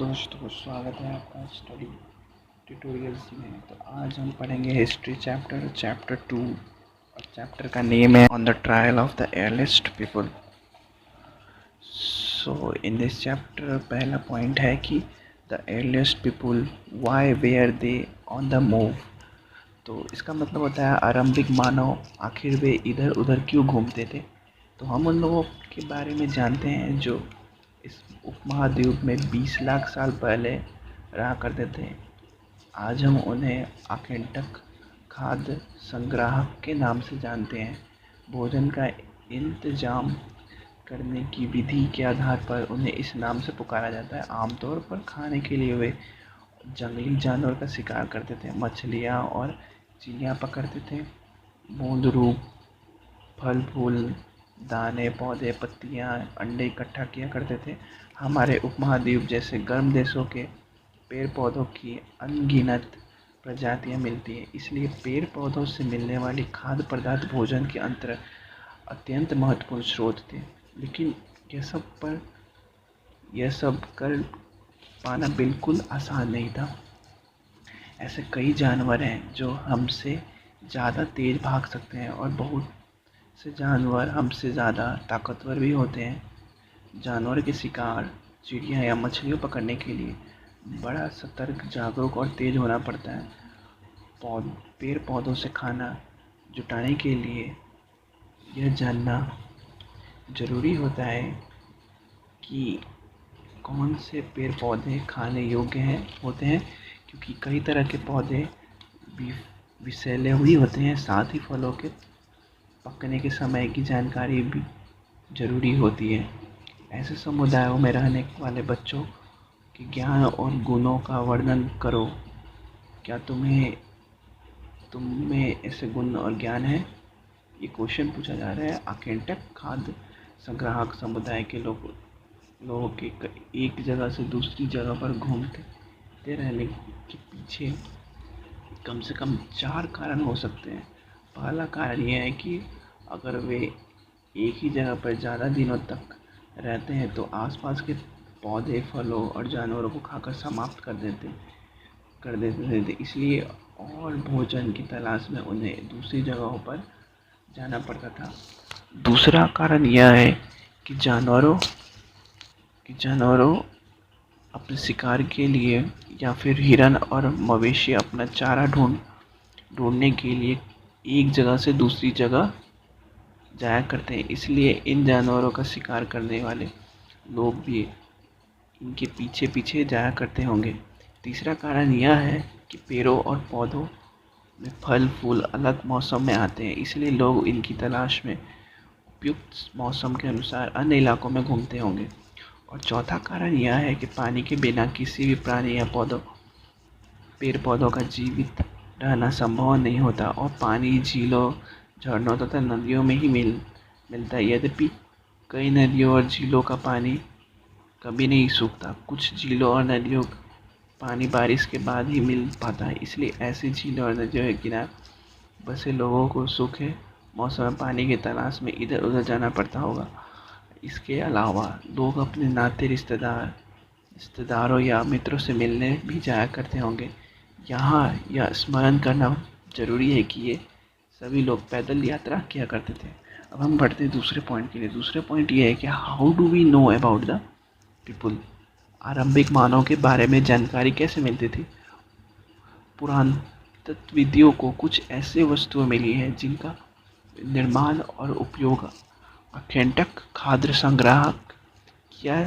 दोस्तों, स्वागत है आपका स्टडी ट्यूटोरियल्स में। तो आज हम पढ़ेंगे हिस्ट्री चैप्टर 2 और चैप्टर का नेम है on the trial of the earliest people. So in this chapter पहला पॉइंट है कि the earliest people why were they on the move. तो इसका मतलब होता है आरंभिक मानव आखिर वे इधर उधर क्यों घूमते थे। तो हम उन लोगों के बारे में जानते हैं जो इस उपमहाद्वीप में 20 लाख साल पहले रहा करते थे। आज हम उन्हें आकेंटक खाद्य संग्राहक के नाम से जानते हैं। भोजन का इंतजाम करने की विधि के आधार पर उन्हें इस नाम से पुकारा जाता है। आमतौर पर खाने के लिए वे जंगली जानवर का शिकार करते थे, मछलियाँ और चिड़ियाँ पकड़ते थे। बूंद रूप फल फूल दाने पौधे पत्तियाँ अंडे इकट्ठा किया करते थे। हमारे उपमहाद्वीप जैसे गर्म देशों के पेड़ पौधों की अनगिनत प्रजातियाँ मिलती हैं, इसलिए पेड़ पौधों से मिलने वाली खाद्य पदार्थ भोजन के अंतर अत्यंत महत्वपूर्ण स्रोत थे। लेकिन यह सब कर पाना बिल्कुल आसान नहीं था। ऐसे कई जानवर हैं जो हमसे ज़्यादा तेज़ भाग सकते हैं और बहुत से जानवर हमसे ज़्यादा ताकतवर भी होते हैं। जानवर के शिकार चिड़िया या मछलियों पकड़ने के लिए बड़ा सतर्क, जागरूक और तेज़ होना पड़ता है। पेड़ पौधों से खाना जुटाने के लिए यह जानना ज़रूरी होता है कि कौन से पेड़ पौधे खाने योग्य होते हैं, क्योंकि कई तरह के पौधे विषैले भी होते हैं। साथ ही फलों के पकने के समय की जानकारी भी ज़रूरी होती है। ऐसे समुदायों में रहने वाले बच्चों के ज्ञान और गुणों का वर्णन करो। क्या तुम में ऐसे गुण और ज्ञान है? ये क्वेश्चन पूछा जा रहा है। आकेंटक खाद्य संग्राहक समुदाय के लोगों के एक जगह से दूसरी जगह पर घूमते रहने के पीछे कम से कम 4 कारण हो सकते हैं। पहला कारण यह है कि अगर वे एक ही जगह पर ज़्यादा दिनों तक रहते हैं तो आसपास के पौधे फलों और जानवरों को खाकर समाप्त कर देते थे, इसलिए और भोजन की तलाश में उन्हें दूसरी जगहों पर जाना पड़ता था। दूसरा कारण यह है कि जानवरों अपने शिकार के लिए या फिर हिरन और मवेशी अपना चारा ढूंढने के लिए एक जगह से दूसरी जगह जाया करते हैं, इसलिए इन जानवरों का शिकार करने वाले लोग भी इनके पीछे पीछे जाया करते होंगे। तीसरा कारण यह है कि पेड़ों और पौधों में फल फूल अलग मौसम में आते हैं, इसलिए लोग इनकी तलाश में उपयुक्त मौसम के अनुसार अन्य इलाकों में घूमते होंगे। और चौथा कारण यह है कि पानी के बिना किसी भी प्राणी या पेड़ पौधों का जीवित रहना संभव नहीं होता और पानी झीलों झरनों तथा नदियों में ही मिलता है। यद्यपि कई नदियों और झीलों का पानी कभी नहीं सूखता, कुछ झीलों और नदियों का पानी बारिश के बाद ही मिल पाता है, इसलिए ऐसी झीलों और नदियों के किनारे बसे लोगों को सूखे मौसम में पानी की तलाश में इधर उधर जाना पड़ता होगा। इसके अलावा लोग अपने नाते रिश्तेदारों या मित्रों से मिलने भी जाया करते होंगे। यहाँ यह स्मरण करना ज़रूरी है कि ये सभी लोग पैदल यात्रा किया करते थे। अब हम बढ़ते हैं दूसरे पॉइंट के लिए। दूसरे पॉइंट ये है कि how do we know about the people. आरंभिक मानव के बारे में जानकारी कैसे मिलती थी? पुरातत्वविदों को कुछ ऐसे वस्तुएं मिली हैं जिनका निर्माण और उपयोग आकेंटक खाद्य संग्राहक किया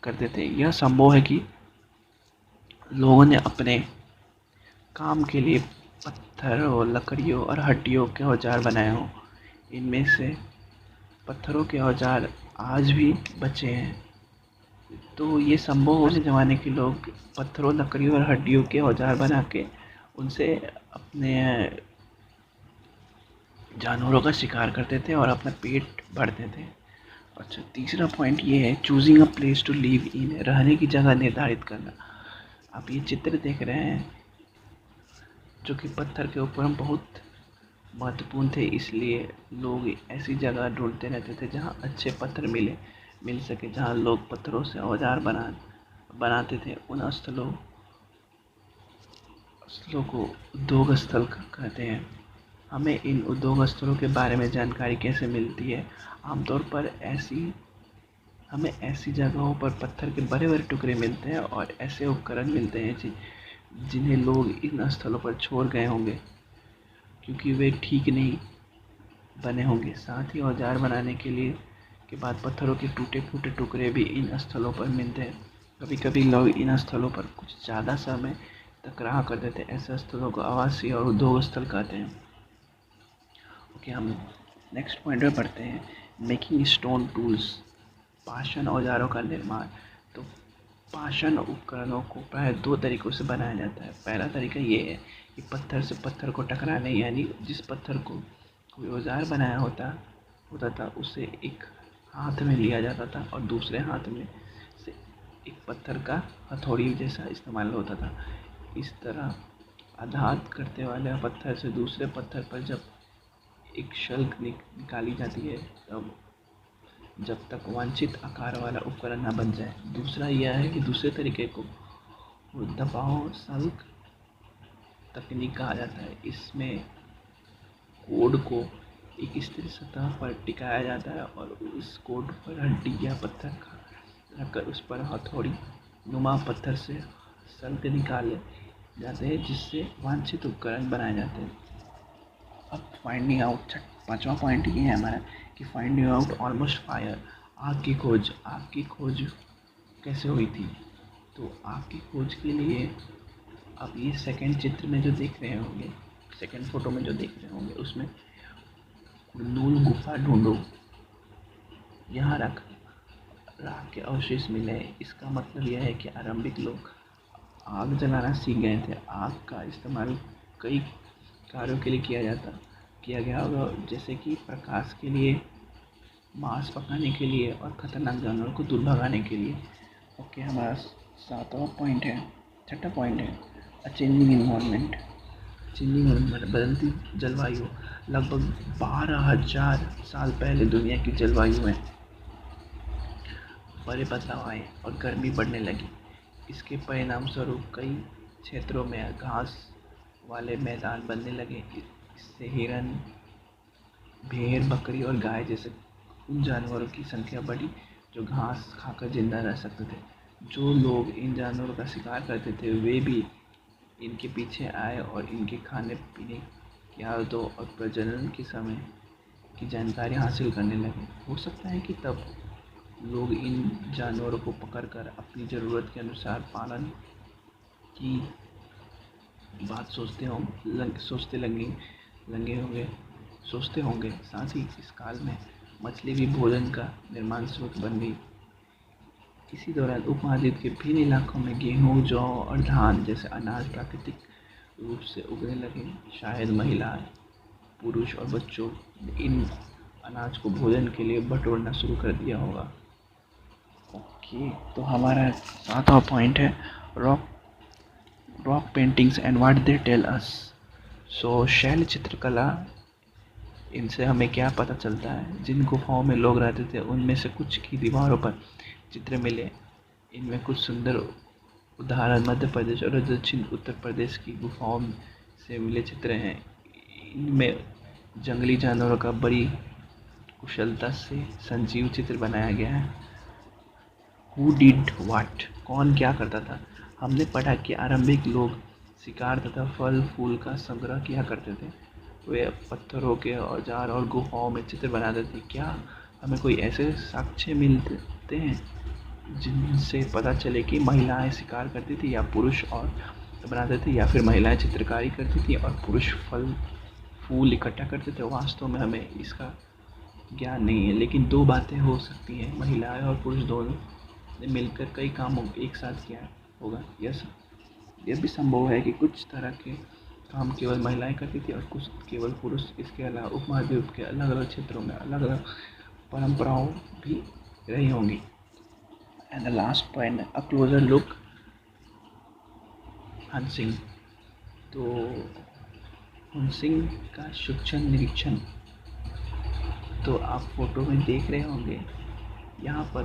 करते थे। यह संभव है कि लोगों ने अपने काम के लिए पत्थरों लकड़ियों और हड्डियों के औजार बनाए हों। इनमें से पत्थरों के औजार आज भी बचे हैं। तो ये संभव होने ज़माने के लोग पत्थरों लकड़ियों और हड्डियों के औजार बना के उनसे अपने जानवरों का शिकार करते थे और अपना पेट भरते थे। अच्छा, तीसरा पॉइंट ये है choosing a place to live in, रहने की जगह निर्धारित करना। आप ये चित्र देख रहे हैं जो कि पत्थर के ऊपर बहुत महत्वपूर्ण थे, इसलिए लोग ऐसी जगह ढूंढते रहते थे जहाँ अच्छे पत्थर मिल सके, जहाँ लोग पत्थरों से औजार बनाते थे, उन स्थलों को उद्योग स्थल कहते हैं। हमें इन उद्योग स्थलों के बारे में जानकारी कैसे मिलती है? आमतौर पर हमें ऐसी जगहों पर पत्थर के बड़े बड़े टुकड़े मिलते हैं और ऐसे उपकरण मिलते हैं जिन्हें लोग इन स्थलों पर छोड़ गए होंगे क्योंकि वे ठीक नहीं बने होंगे। साथ ही औजार बनाने के बाद पत्थरों के टूटे फूटे टुकड़े भी इन स्थलों पर मिलते हैं। कभी कभी लोग इन स्थलों पर कुछ ज़्यादा समय तक रहा करते थे। ऐसे स्थलों को आवासीय और उद्योग स्थल कहते हैं। ओके, हम नेक्स्ट पॉइंट पे पढ़ते हैं, मेकिंग स्टोन टूल्स, पाषाण औजारों का निर्माण। तो पाषाण उपकरणों को प्राय दो तरीकों से बनाया जाता है। पहला तरीका ये है कि पत्थर से पत्थर को टकराने, यानी जिस पत्थर को कोई औजार बनाया होता था उसे एक हाथ में लिया जाता था और दूसरे हाथ में से एक पत्थर का हथौड़ी जैसा इस्तेमाल होता था। इस तरह आघात करने वाले पत्थर से दूसरे पत्थर पर जब एक शल्क निकाली जाती है तब जब तक वांछित आकार वाला उपकरण न बन जाए। दूसरा यह है कि दूसरे तरीके को दबाव शल्क तकनीक कहा जाता है। इसमें कोड को एक स्थिर सतह पर टिकाया जाता है और उस कोड पर हड्डी या पत्थर रखकर उस पर हथौड़ी नुमा पत्थर से शल्क निकाले जाते हैं जिससे वांछित उपकरण बनाए जाते हैं। अब फाइंडिंग आउट, पांचवा पॉइंट ये है हमारा कि फाइंडिंग आउट ऑलमोस्ट फायर, आग की खोज कैसे हुई थी? तो आग की खोज के लिए आप ये सेकंड चित्र में जो देख रहे होंगे, सेकंड फोटो में जो देख रहे होंगे उसमें कुरनूल गुफा ढूंढो, यहाँ राख के अवशेष मिले। इसका मतलब यह है कि आरंभिक लोग आग जलाना सीख गए थे। आग का इस्तेमाल कई कार्यों के लिए किया गया होगा, जैसे कि प्रकाश के लिए, मांस पकाने के लिए और खतरनाक जानवरों को दूर भगाने के लिए। ओके, हमारा छठा पॉइंट है चेंजिंग इन्वायरमेंट। बदलती जलवायु। लगभग 12,000 साल पहले दुनिया की जलवायु में बड़े बदलाव आए और गर्मी बढ़ने लगी। इसके परिणाम स्वरूप कई क्षेत्रों में घास वाले मैदान बनने लगे। इससे हिरन, भेड़, बकरी और गाय जैसे उन जानवरों की संख्या बढ़ी जो घास खाकर जिंदा रह सकते थे। जो लोग इन जानवरों का शिकार करते थे वे भी इनके पीछे आए और इनके खाने पीने की आदतों और प्रजनन के समय की जानकारी हासिल करने लगे। हो सकता है कि तब लोग इन जानवरों को पकड़कर अपनी ज़रूरत के अनुसार पालन की बात सोचते होंगे। साथ ही इस काल में मछली भी भोजन का निर्माण स्रोत बन गई। इसी दौरान उपमहाद्वीप के विभिन्न इलाकों में गेहूं, जौ और धान जैसे अनाज प्राकृतिक रूप से उगने लगे। शायद महिलाएं, पुरुष और बच्चों ने इन अनाज को भोजन के लिए बटोरना शुरू कर दिया होगा। ओके, तो हमारा सातवां पॉइंट है rock paintings and what they tell us. So शैल चित्रकला, इनसे हमें क्या पता चलता है? जिन गुफाओं में लोग रहते थे उनमें से कुछ की दीवारों पर चित्र मिले। इनमें कुछ सुंदर उदाहरण मध्य प्रदेश और दक्षिण उत्तर प्रदेश की गुफाओं से मिले चित्र हैं। इनमें जंगली जानवरों का बड़ी कुशलता से सजीव चित्र बनाया गया है। हु डिड व्हाट, कौन क्या करता था? हमने पढ़ा कि आरंभिक लोग शिकार तथा फल फूल का संग्रह किया करते थे। वे पत्थरों के औजार और गुफाओं में चित्र बनाते थे। क्या हमें कोई ऐसे साक्ष्य मिलते हैं जिनसे पता चले कि महिलाएं शिकार करती थी या पुरुष और बनाते थे, या फिर महिलाएं चित्रकारी करती थी और पुरुष फल फूल इकट्ठा करते थे? वास्तव में हमें इसका ज्ञान नहीं है, लेकिन दो बातें हो सकती हैं, महिलाएं और पुरुष दोनों ने मिलकर कई कामों को एक साथ किया होगा। यह भी संभव है कि कुछ तरह के काम केवल महिलाएं करती थी और कुछ केवल पुरुष। इसके अलावा उपमहाद्वीप के अलग अलग क्षेत्रों में अलग अलग परंपराओं भी रही होंगी। And the last point, a closer look, Hunsgi. तो हंसिंग का सूक्ष्म निरीक्षण। तो आप फोटो में देख रहे होंगे, यहाँ पर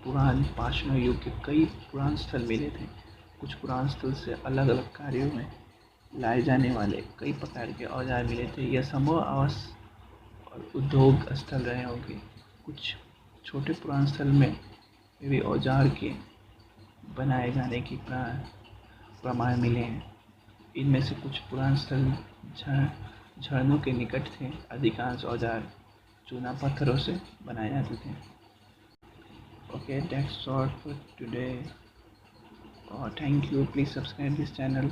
पुरान पाषाण युग के कई पुराण स्थल मिले थे। कुछ पुराण स्थल से अलग अलग कार्यों में लाए जाने वाले कई प्रकार के औजार मिले थे। यह समूह आवास और उद्योग स्थल रहे होंगे। कुछ छोटे पुराण स्थल में भी औजार के बनाए जाने की प्रमाण मिले हैं। इनमें से कुछ पुराण स्थल झरनों के निकट थे। अधिकांश औजार चूना पत्थरों से बनाए जाते थे। Okay, that's all for today. Thank you. Please subscribe this channel.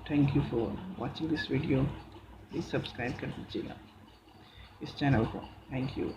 Thank you for watching this video. Please subscribe कर दीजिएगा इस चैनल को। Thank you.